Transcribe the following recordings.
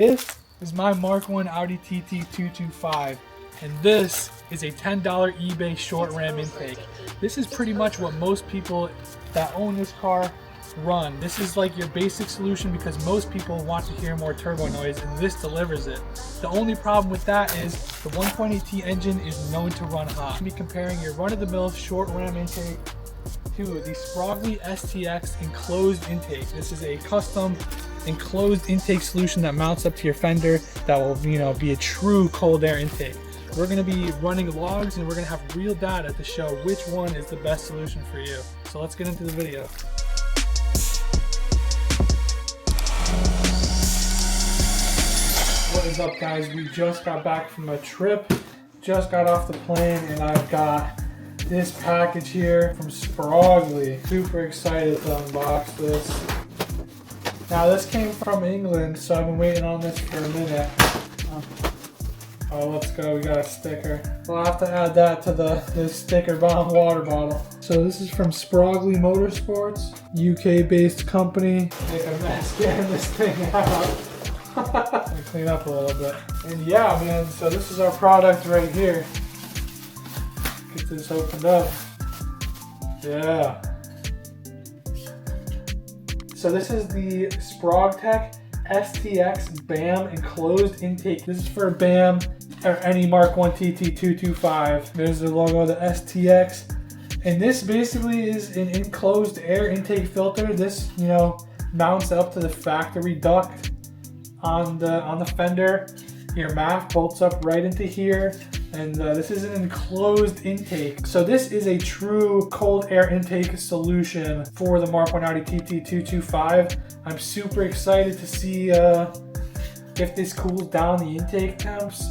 This is my Mark 1 Audi TT 225, and this is a $10 eBay short ram intake. This is pretty much what most people that own this car run. This is like your basic solution because most people want to hear more turbo noise, and this delivers it. The only problem with that is the 1.8T engine is known to run hot. I'll be comparing your run-of-the-mill short ram intake to the Sprogley STX enclosed intake. This is a custom enclosed intake solution that mounts up to your fender that will, be a true cold air intake. We're going to be running logs and we're going to have real data to show which one is the best solution for you. So let's get into the video. What is up, guys? We just got back from a trip, just got off the plane, and I've got this package here from Sprogley. Super excited to unbox this. Now this came from England, so I've been waiting on this for a minute. Oh, let's go, we got a sticker. We'll have to add that to the sticker BAM water bottle. So this is from Sprogley Motorsports, UK-based company. Make a mess getting this thing out. Let me clean up a little bit. And yeah, man, so this is our product right here. Get this opened up. Yeah. So this is the SprogTech STX BAM enclosed intake. This is for BAM or any Mark 1 TT 225. There's the logo of the STX. And this basically is an enclosed air intake filter. This, mounts up to the factory duct on the fender. Your MAF bolts up right into here. And this is an enclosed intake. So this is a true cold air intake solution for the Mark 1 Audi TT 225. I'm super excited to see if this cools down the intake temps,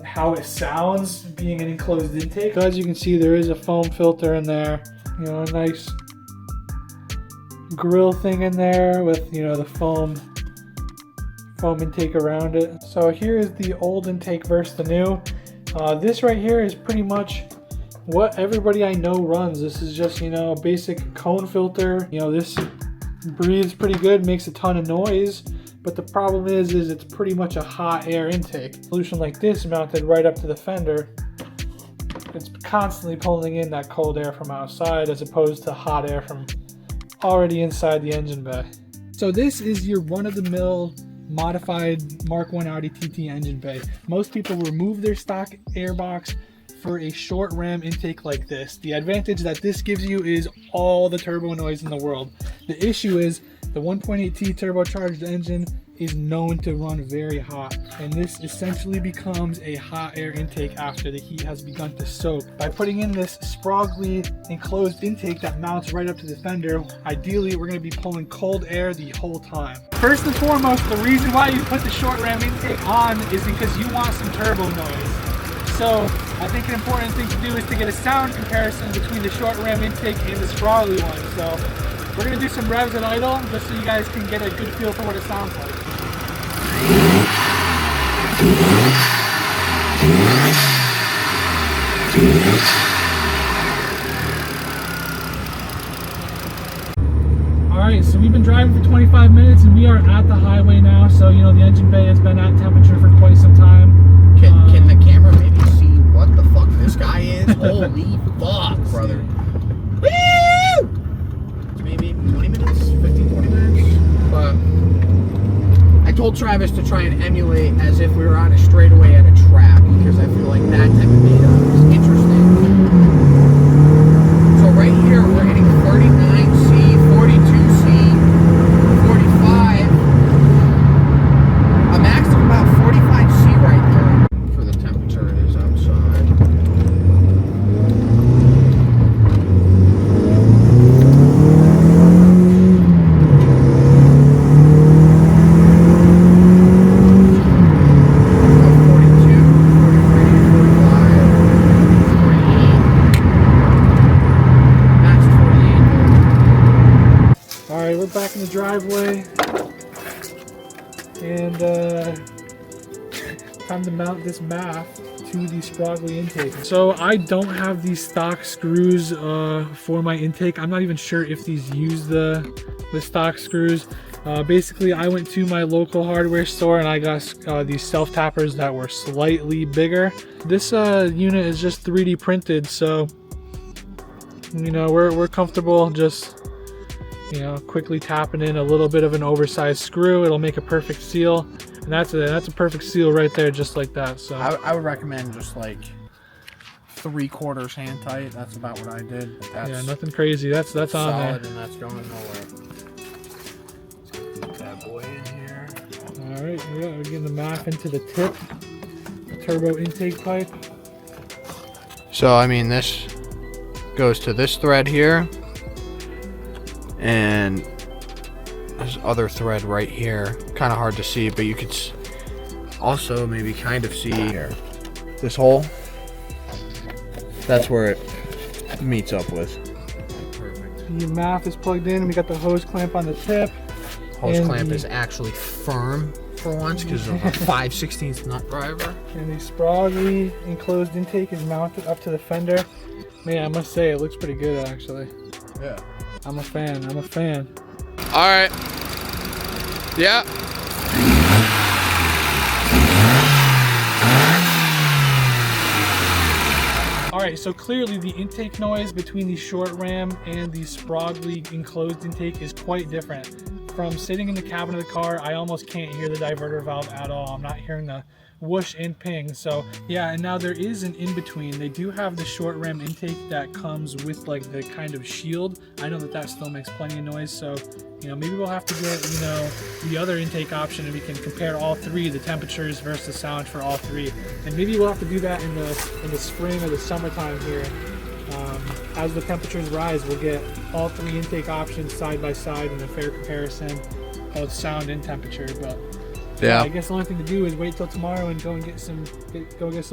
how it sounds being an enclosed intake. So as you can see, there is a foam filter in there, a nice grill thing in there with, the foam intake around it. So here is the old intake versus the new. This right here is pretty much what everybody I know runs. This is just, a basic cone filter. This breathes pretty good, makes a ton of noise, but the problem is it's pretty much a hot air intake. A solution like this mounted right up to the fender, it's constantly pulling in that cold air from outside as opposed to hot air from already inside the engine bay. So this is your run-of-the-mill modified Mark 1 Audi TT engine bay. Most people remove their stock airbox for a short ram intake like this. The advantage that this gives you is all the turbo noise in the world. The issue is the 1.8T turbocharged engine is known to run very hot, and this essentially becomes a hot air intake after the heat has begun to soak. By putting in this Sprogley enclosed intake that mounts right up to the fender, ideally we're going to be pulling cold air the whole time. First and foremost, the reason why you put the short ram intake on is because you want some turbo noise. So I think an important thing to do is to get a sound comparison between the short ram intake and the Sprogley one. So we're going to do some revs at idle just so you guys can get a good feel for what it sounds like. Alright, so we've been driving for 25 minutes and we are at the highway now. So, the engine bay has been at temperature for quite some time. Can the camera maybe see what the fuck this guy is? Holy fuck, brother. Woo! Maybe 20 minutes, 15, 20 minutes. But I told Travis to try and emulate as if we were on a straightaway at a track, because I feel like that type of data is interesting. So right here we're hitting 39C, 42C, 45. A max of about 45C right there for the temperature it is outside. We're back in the driveway, and time to mount this MAF to the Sprogley intake. So I don't have these stock screws for my intake. I'm not even sure if these use the stock screws. Basically, I went to my local hardware store and I got these self tappers that were slightly bigger. This unit is just 3D printed, so you know we're comfortable just quickly tapping in a little bit of an oversized screw. It'll make a perfect seal, and that's a perfect seal right there, just like that. So I would recommend just like 3/4 hand tight. That's about what I did. But that's yeah, nothing crazy. That's solid on there. and that's going nowhere. Put that boy in here. All right, yeah, we're getting the MAF into the tip, the turbo intake pipe. So I mean, this goes to this thread here, and there's other thread right here. Kind of hard to see, but you could also maybe kind of see here. This hole. That's where it meets up with. Perfect. The MAF is plugged in. We got the hose clamp on the tip. Hose clamp is actually firm for once because of a 5/16 nut driver. And the Sprogley enclosed intake is mounted up to the fender. Man, I must say it looks pretty good actually. Yeah. I'm a fan. I'm a fan. All right. Yeah. Alright, so clearly the intake noise between the short ram and the Sprogley enclosed intake is quite different. From sitting in the cabin of the car, I almost can't hear the diverter valve at all. I'm not hearing the whoosh and ping. So yeah, and now there is an in-between. They do have the short ram intake that comes with like the kind of shield. I know that still makes plenty of noise, so maybe we'll have to get the other intake option and we can compare all three, the temperatures versus the sound for all three. And maybe we'll have to do that in the spring or the summertime here. As the temperatures rise, we'll get all three intake options side by side in a fair comparison of sound and temperature. But yeah, I guess the only thing to do is wait till tomorrow and go get some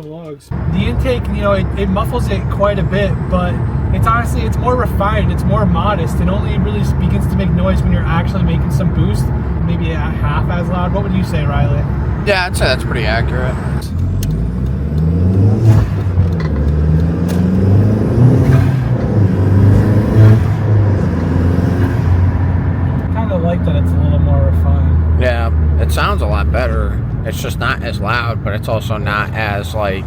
logs. The intake, it muffles it quite a bit, but it's more refined, it's more modest. It only really begins to make noise when you're actually making some boost, maybe at half as loud. What would you say, Riley? Yeah, I'd say that's pretty accurate. Like that it's a little more refined. Yeah, it sounds a lot better. It's just not as loud, but it's also not as like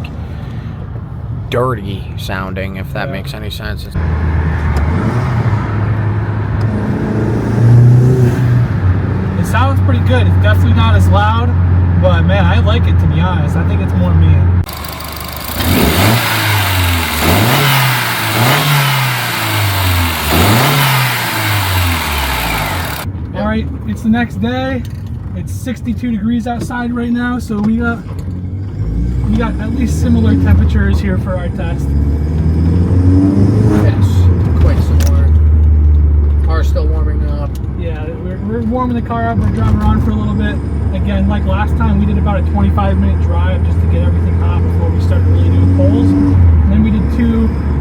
dirty sounding, if that makes any sense. It sounds pretty good. It's definitely not as loud, but man, I like it, to be honest. I think it's more me. Alright, it's the next day. It's 62 degrees outside right now, so we got at least similar temperatures here for our test. Yes, quite similar. Car's still warming up. Yeah, we're warming the car up. We're driving around for a little bit. Again, like last time, we did about a 25-minute drive just to get everything hot before we started really doing polls. And then we did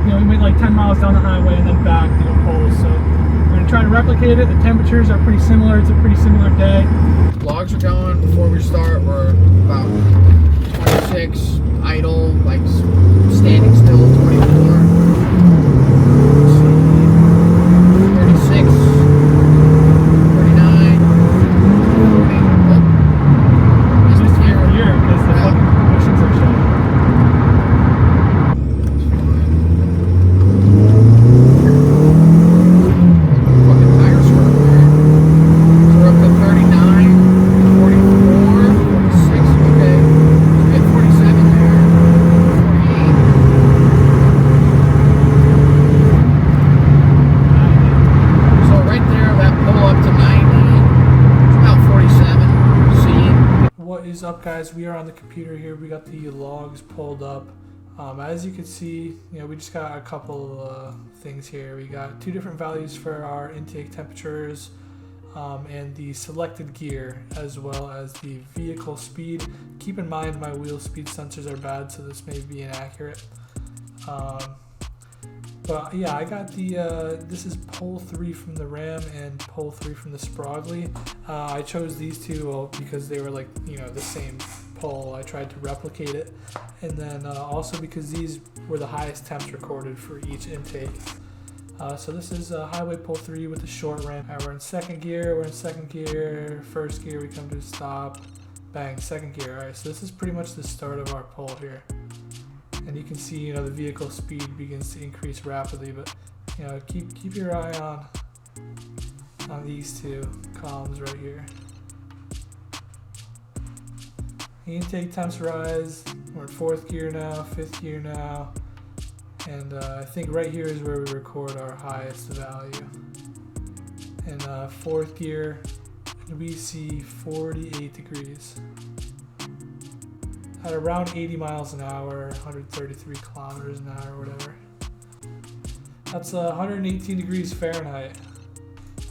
we went like 10 miles down the highway and then back doing polls. So we're gonna try to replicate it. The temperatures are pretty similar. It's a pretty similar day. Logs are going before we start. We're about 26 idle, like standing still, 24. 36, 39, 40. Oh. It's just here because the fucking bushings are shut. Fucking tires are up there. So we're up to 39, 44, 46, okay. We get 47 there, 48. So right there, that pull up to 90, it's about 47. See? What is up, guys? We are on the computer here. We got the logs pulled up. As you can see, we just got a couple things here. We got two different values for our intake temperatures and the selected gear, as well as the vehicle speed. Keep in mind my wheel speed sensors are bad, so this may be inaccurate. But yeah, I got this is pole 3 from the Ram and pole 3 from the Sprogley. I chose these two because they were like, the same pole. I tried to replicate it. And then also because these were the highest temps recorded for each intake. So this is highway pull 3 with the short ram. We're in second gear, first gear, we come to a stop, bang, second gear. All right, so this is pretty much the start of our pull here. And you can see, the vehicle speed begins to increase rapidly, but, keep your eye on these two columns right here. The intake temps rise. We're in fourth gear now, fifth gear now. And I think right here is where we record our highest value. In fourth gear, we see 48 degrees. At around 80 miles an hour, 133 kilometers an hour, whatever. That's 118 degrees Fahrenheit.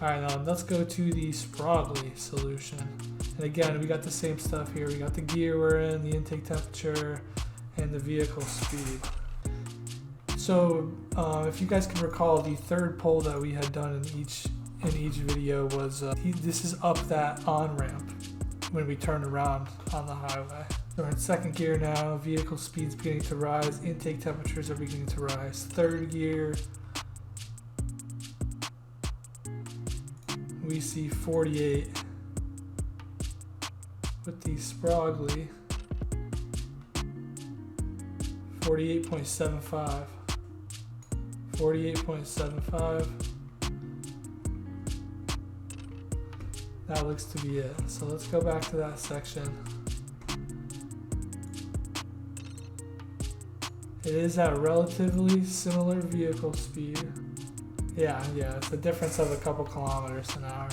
Alright, now let's go to the Sprogley solution. And again, we got the same stuff here. We got the gear we're in, the intake temperature, and the vehicle speed. So if you guys can recall, the third pull that we had done in each video was this is up that on-ramp when we turn around on the highway. So we're in second gear now, vehicle speed's beginning to rise, intake temperatures are beginning to rise. Third gear, we see 48 with the Sprogley, 48.75. 48.75. That looks to be it. So let's go back to that section. It is at relatively similar vehicle speed. Yeah, it's a difference of a couple kilometers an hour.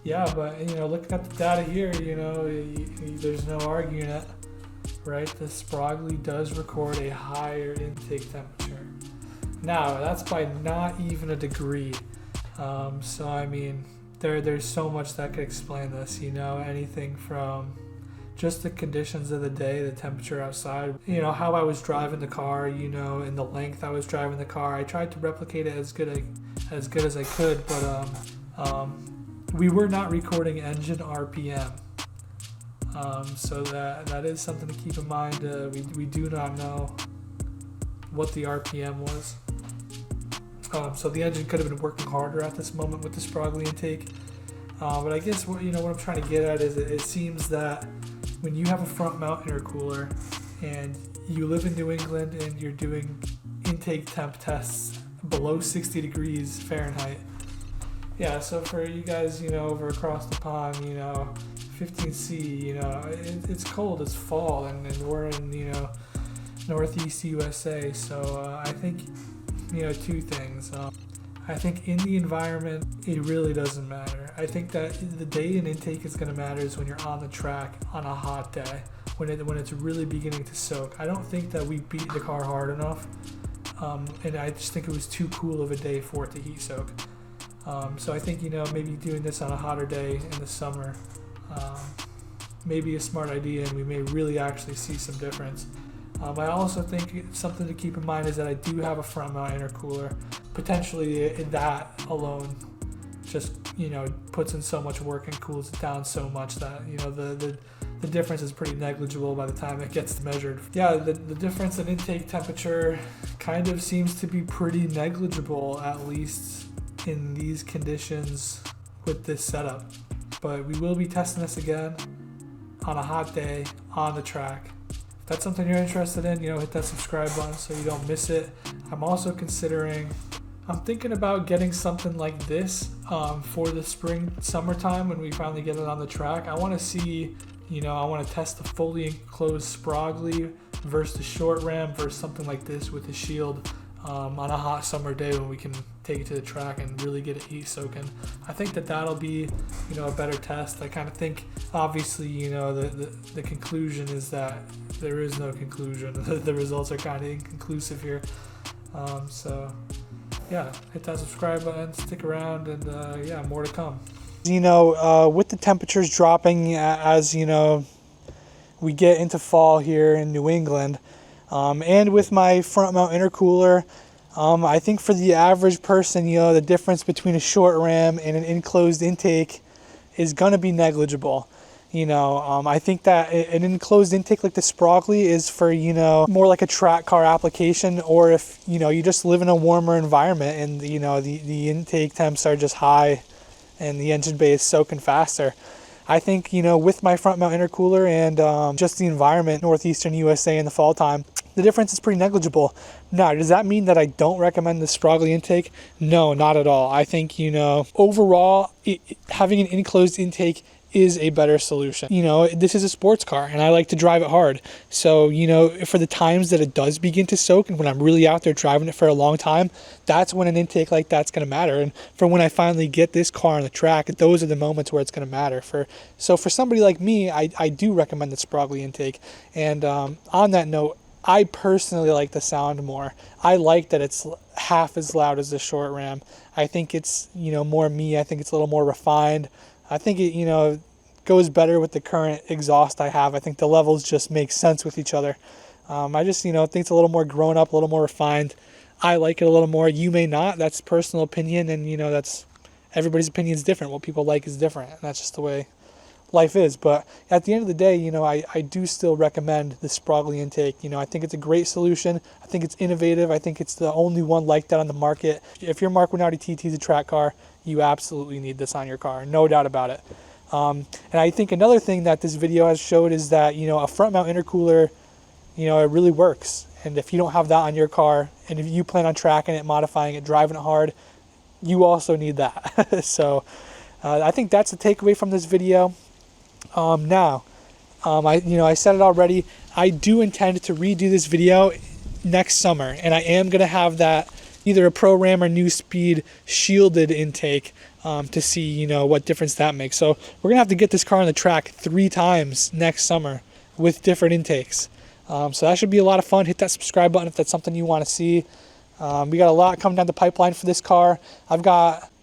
Yeah, but look at the data here, there's no arguing it, right? The Sprogley does record a higher intake temperature. Now, that's by not even a degree. So I mean, there's so much that could explain this, anything from just the conditions of the day, the temperature outside, how I was driving the car, and the length I was driving the car. I tried to replicate it as good as I could, but we were not recording engine RPM. So that is something to keep in mind. We do not know what the RPM was. So the engine could have been working harder at this moment with the Sprogley intake. But I guess what I'm trying to get at is it seems that when you have a front mount intercooler and you live in New England and you're doing intake temp tests below 60 degrees Fahrenheit. Yeah, so for you guys, over across the pond, 15C, it's cold, it's fall, and we're in, Northeast USA. So I think, two things. I think in the environment, it really doesn't matter. I think that the day an intake is going to matter is when you're on the track on a hot day, when it's really beginning to soak. I don't think that we beat the car hard enough, and I just think it was too cool of a day for it to heat soak. So I think, maybe doing this on a hotter day in the summer may be a smart idea, and we may really actually see some difference. I also think something to keep in mind is that I do have a front mount intercooler. Potentially that alone just, puts in so much work and cools it down so much that, the difference is pretty negligible by the time it gets measured. Yeah, the difference in intake temperature kind of seems to be pretty negligible, at least in these conditions with this setup. But we will be testing this again on a hot day on the track. If that's something you're interested in, hit that subscribe button so you don't miss it. I'm thinking about getting something like this for the summertime when we finally get it on the track. I want to see, I want to test the fully enclosed Sprogley versus the short ram versus something like this with the shield on a hot summer day when we can take it to the track and really get it heat soaking. I think that'll be, a better test. I kind of think, obviously, the conclusion is that there is no conclusion. The results are kind of inconclusive here. So yeah, hit that subscribe button, stick around, and yeah, more to come. With the temperatures dropping as we get into fall here in New England, and with my front mount intercooler, I think for the average person, the difference between a short ram and an enclosed intake is going to be negligible. I think that an enclosed intake like the Sprogley is for, more like a track car application, or if, you just live in a warmer environment and, the intake temps are just high and the engine bay is soaking faster. I think, with my front mount intercooler and just the environment, northeastern USA in the fall time, the difference is pretty negligible. Now, does that mean that I don't recommend the Sprogley intake? No, not at all. I think, overall, having an enclosed intake is a better solution. This is a sports car and I like to drive it hard. So, for the times that it does begin to soak and when I'm really out there driving it for a long time, that's when an intake like that's going to matter. And for when I finally get this car on the track, those are the moments where it's going to matter. So for somebody like me, I do recommend the Sprogley intake. And on that note, I personally like the sound more. I like that it's half as loud as the short ram. I think it's, more me. I think it's a little more refined. I think it, goes better with the current exhaust I have. I think the levels just make sense with each other. I just, think it's a little more grown up, a little more refined. I like it a little more. You may not. That's personal opinion, and, that's everybody's opinion is different. What people like is different, and that's just the way life is. But at the end of the day, I do still recommend the Sprogley intake. I think it's a great solution. I think it's innovative. I think it's the only one like that on the market. If your Mark 190 TT is a track car, you absolutely need this on your car, no doubt about it. And I think another thing that this video has showed is that, a front mount intercooler, it really works. And if you don't have that on your car, and if you plan on tracking it, modifying it, driving it hard, you also need that. So I think that's the takeaway from this video. I said it already, I do intend to redo this video next summer, and I am going to have that either a Pro Ram or New Speed shielded intake to see, what difference that makes. So we're going to have to get this car on the track 3 times next summer with different intakes. So that should be a lot of fun. Hit that subscribe button if that's something you want to see. We got a lot coming down the pipeline for this car.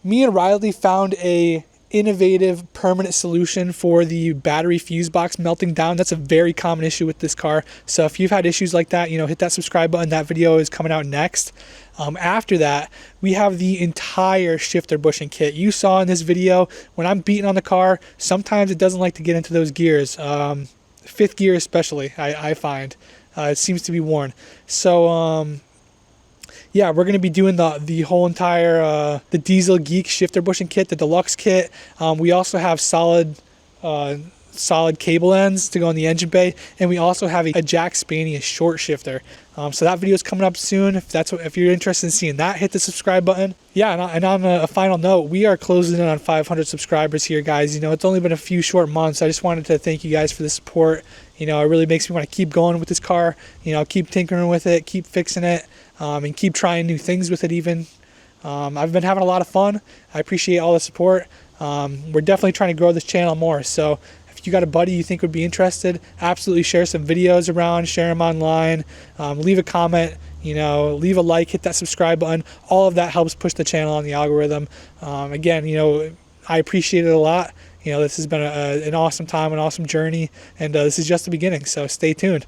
Me and Riley found a innovative permanent solution for the battery fuse box melting down. That's a very common issue with this car. So if you've had issues like that, hit that subscribe button. That video is coming out next. After that, we have the entire shifter bushing kit. You saw in this video, when I'm beating on the car, sometimes it doesn't like to get into those gears. 5th gear especially, I find. It seems to be worn. So, yeah, we're going to be doing the whole entire, the Diesel Geek shifter bushing kit, the deluxe kit. We also have solid cable ends to go in the engine bay, and we also have a Jack Spania short shifter. So that video is coming up soon. If you're interested in seeing that, hit the subscribe button. Yeah, and on a final note, we are closing in on 500 subscribers here, guys. It's only been a few short months. I just wanted to thank you guys for the support. It really makes me want to keep going with this car. Keep tinkering with it, keep fixing it, and keep trying new things with it even. I've been having a lot of fun. I appreciate all the support. We're definitely trying to grow this channel more. So if you got a buddy you think would be interested, absolutely share some videos around, share them online, leave a comment, leave a like, hit that subscribe button. All of that helps push the channel on the algorithm. Again, I appreciate it a lot. This has been an awesome time, an awesome journey, and this is just the beginning, so stay tuned.